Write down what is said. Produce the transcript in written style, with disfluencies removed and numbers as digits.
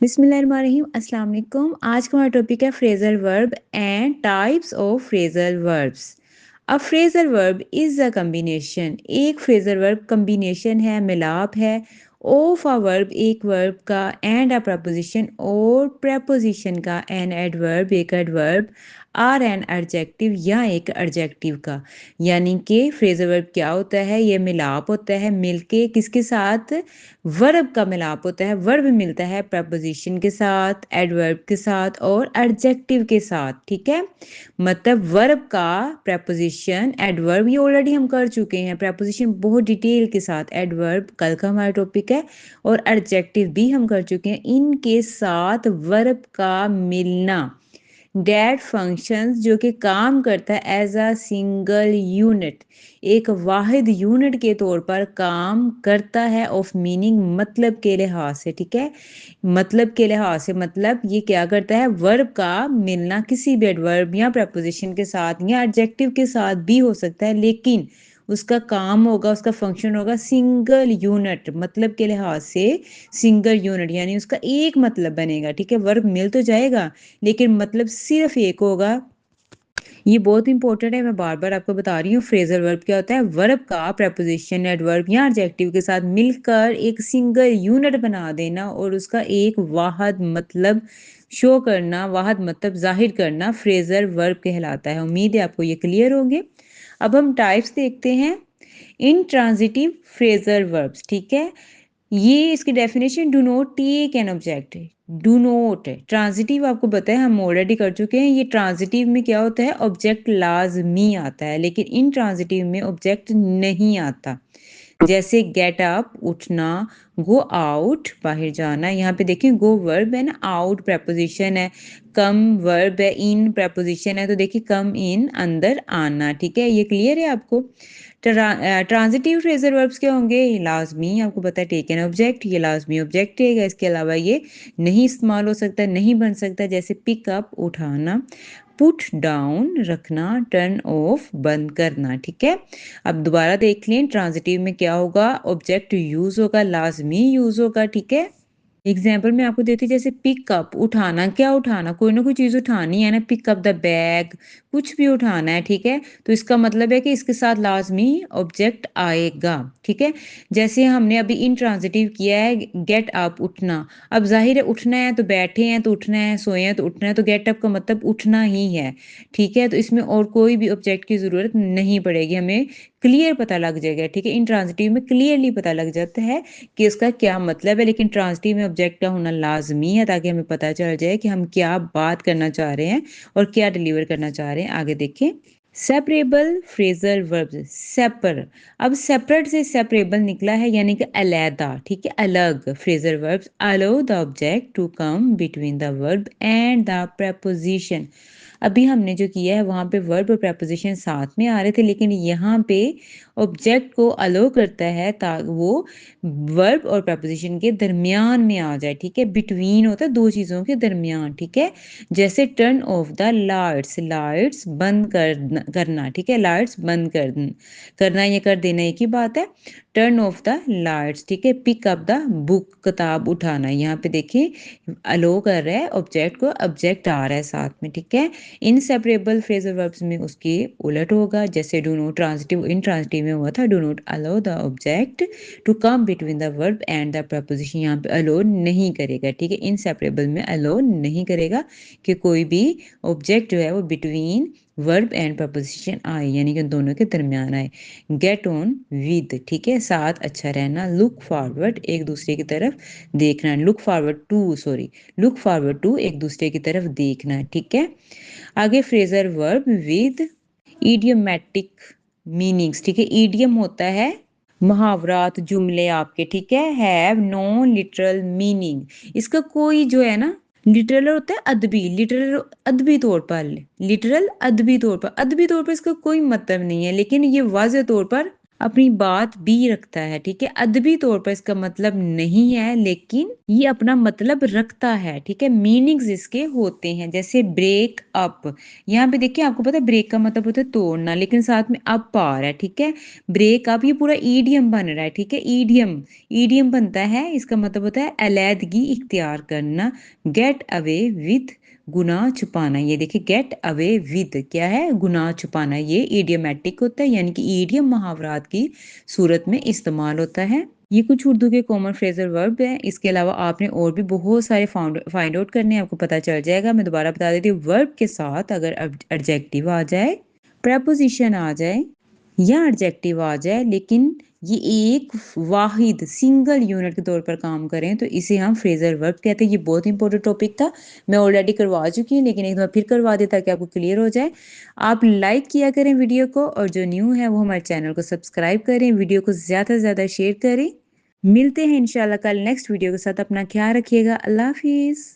बिस्मिल्लाहिर्रहमानिर्रहीम अस्सलाम वालेकुम। आज का हमारा टॉपिक है phrasal verb and types of phrasal verbs. A phrasal verb is a combination, एक फ्रेजल वर्ब कम्बिनेशन है, मिलाप है ऑफ अ वर्ब, एक वर्ब का, एंड अ प्रपोजिशन और प्रपोजिशन का, एन एडवर्ब एक एडवर्ब, आर एन एडजेक्टिव या एक एडजेक्टिव का। यानी कि फ्रेजल वर्ब क्या होता है? ये मिलाप होता है, मिलके किसके साथ? वर्ब का मिलाप होता है, वर्ब मिलता है प्रपोजिशन के साथ, एडवर्ब के साथ और एडजेक्टिव के साथ। ठीक है, मतलब वर्ब का प्रपोजिशन एडवर्ब ये ऑलरेडी हम कर चुके हैं, प्रपोजिशन बहुत डिटेल के साथ, एडवर्ब कल का हमारा टॉपिक है, और एडजेक्टिव भी हम कर चुके हैं। इनके साथ वर्ब का मिलना, डैट फंक्शंस जो कि काम करता है एज अ सिंगल यूनिट, एक वाहिद यूनिट के तौर पर काम करता है, ऑफ मीनिंग मतलब के लिहाज से। ठीक है, मतलब के लिहाज से मतलब ये क्या करता है? वर्ब का मिलना किसी भी एडवर्ब या प्रपोजिशन के साथ या एडजेक्टिव के साथ भी हो सकता है, लेकिन उसका काम होगा, उसका फंक्शन होगा सिंगल यूनिट, मतलब के लिहाज से सिंगल यूनिट, यानी उसका एक मतलब बनेगा। ठीक है, वर्ब मिल तो जाएगा लेकिन मतलब सिर्फ एक होगा। ये बहुत इंपॉर्टेंट है, मैं बार बार आपको बता रही हूँ। फ्रेजल वर्ब क्या होता है? वर्ब का प्रपोजिशन एडवर्ब या एडजेक्टिव के साथ मिलकर एक सिंगल यूनिट बना देना और उसका एक वाहद मतलब शो करना, वाहद मतलब जाहिर करना फ्रेजल वर्ब कहलाता है। उम्मीद है आपको ये क्लियर होंगे। अब हम टाइप्स देखते हैं। इंट्रांजिटिव फ्रेजल वर्ब्स, ठीक है, ये इसकी definition, do not take an object. Do not transitive आपको पता है, हम ऑलरेडी कर चुके हैं। ये ट्रांजिटिव में क्या होता है? ऑब्जेक्ट लाजमी आता है, लेकिन इन ट्रांजिटिव में ऑब्जेक्ट नहीं आता। जैसे गेट अप उठना, गो आउट बाहर जाना। यहाँ पे देखिए गो वर्ब है ना, आउट प्रपोजिशन है, कम वर्ब है, इन प्रपोजिशन है, तो देखिए कम इन अंदर आना। ठीक है, ये क्लियर है आपको। ट्रांजिटिव फ्रेजल वर्ब्स क्या होंगे? लाजमी, आपको पता है, टेकन ऑब्जेक्ट, ये लाजमी ऑब्जेक्ट है, इसके अलावा ये नहीं इस्तेमाल हो सकता, नहीं बन सकता। जैसे पिक अप उठाना, पुट डाउन रखना, टर्न ऑफ बंद करना। ठीक है, अब दोबारा देख लें, ट्रांजिटिव में क्या होगा? ऑब्जेक्ट यूज होगा, लाजमी यूज होगा। ठीक है, एग्जाम्पल मैं आपको देती, जैसे पिकअप उठाना, क्या उठाना? कोई ना कोई चीज उठानी है ना, पिकअप द बैग, कुछ भी उठाना है। ठीक है, तो इसका मतलब है कि इसके साथ लाजमी ऑब्जेक्ट आएगा। ठीक है, जैसे हमने अभी इंट्रांजिटिव किया है, गेट अप उठना। अब जाहिर है उठना है तो बैठे हैं तो उठना है, सोए हैं तो उठना है, तो गेट अप का मतलब उठना ही है। ठीक है, तो इसमें और कोई भी ऑब्जेक्ट की जरूरत नहीं पड़ेगी, हमें क्लियर पता लग जाएगा। ठीक है, इंट्रांजिटिव में क्लियरली पता लग जाता है कि इसका क्या मतलब है, लेकिन ट्रांजिटिव में ऑब्जेक्ट का होना लाजमी है, ताकि हमें पता चल जाए कि हम क्या बात करना चाह रहे हैं और क्या डिलीवर करना चाह रहे हैं। आगे देखें, सेपरेबल फ्रेजल वर्ब्स, सेपर। अब सेपरेट से सेपरेबल निकला है, यानी कि अलहदा। ठीक है, अलग। Phrasal verbs allow the object to come between the verb and the preposition. अभी हमने जो किया है वहां पे वर्ब और प्रपोजिशन साथ में आ रहे थे, लेकिन यहाँ पे ऑब्जेक्ट को अलो करता है ताकि वो वर्ब और प्रपोजिशन के दरमियान में आ जाए। ठीक है, बिटवीन होता है दो चीजों के दरमियान। ठीक है, जैसे turn off the lights, lights बंद करना। ठीक है, लाइट्स बंद करना, ये कर देना एक ही बात है। Turn off the lights. ठीक है, पिक अप द बुक, किताब उठाना। यहाँ पे देखिए अलो कर रहा है ऑब्जेक्ट को, ऑब्जेक्ट आ रहा है साथ में। ठीक है, इनसेपरेबल फ्रेजल वर्ब्स में उसके उलट होगा, जैसे डू नॉट ट्रांजिटिव इंट्रांजिटिव में हुआ था, do not allow the object to come between the verb and the preposition. यहाँ पे अलो नहीं करेगा। ठीक है, इनसेपरेबल में अलो नहीं करेगा कि कोई भी ऑब्जेक्ट जो है वो बिटवीन वर्ब एंड प्रपोजिशन आए, यानी कि दोनों के दरमियान आए। गेट ऑन विद, ठीक है, साथ अच्छा रहना। लुक फॉरवर्ड, एक दूसरे की तरफ देखना। Look forward to, sorry, look forward to, एक दूसरे की तरफ देखना। ठीक है, आगे phrasal verb with idiomatic meanings. ठीक है, ईडियम होता है मुहावरात, जुमले आपके। ठीक है, हैव नो लिटरल मीनिंग। इसका कोई जो है ना, लिटरल होता है अदबी, लिटरल अदबी तौर पर, लिटरल अदबी तौर पर, अदबी तौर पर इसका कोई मतलब नहीं है, लेकिन ये वाज़े तौर पर अपनी बात भी रखता है, ठीक है? अदबी तौर पर इसका मतलब नहीं है, लेकिन ये अपना मतलब रखता है, ठीक है? मीनिंग्स इसके होते हैं, जैसे ब्रेक अप। यहाँ पे देखिए आपको पता है ब्रेक का मतलब होता है तोड़ना, लेकिन साथ में अप आ रहा है, ठीक है? ब्रेक अप ये पूरा ईडियम बन रहा है, ठीक है? ईडियम ईडियम बनता है, इसका मतलब होता है अलैदगी इख्तियार करना। गेट अवे विद गुनाह छुपाना, ये देखिए गेट अवे विद क्या है? गुनाह छुपाना। ये इडियमेटिक होता है, यानी कि इडियम मुहावरात की सूरत में इस्तेमाल होता है। ये कुछ उर्दू के कॉमन फ्रेजल वर्ब हैं। इसके अलावा आपने और भी बहुत सारे फाइंड आउट करने हैं, आपको पता चल जाएगा। मैं दोबारा बता देती हूँ, वर्ब के साथ अगर एडजेक्टिव आ जाए, प्रेपोजिशन आ जाए या एडजेक्टिव आ जाए, लेकिन ये एक वाहिद सिंगल यूनिट के तौर पर काम करें, तो इसे हम फ्रेजल वर्ब कहते हैं। ये बहुत इंपॉर्टेंट टॉपिक था, मैं ऑलरेडी करवा चुकी हूँ, लेकिन एक बार फिर करवा दें ताकि आपको क्लियर हो जाए। आप लाइक किया करें वीडियो को, और जो न्यू है वो हमारे चैनल को सब्सक्राइब करें, वीडियो को ज़्यादा से ज़्यादा शेयर करें। मिलते हैं इंशाल्लाह कल नेक्स्ट वीडियो के साथ। अपना ख्याल रखिएगा। अल्लाह हाफिज़।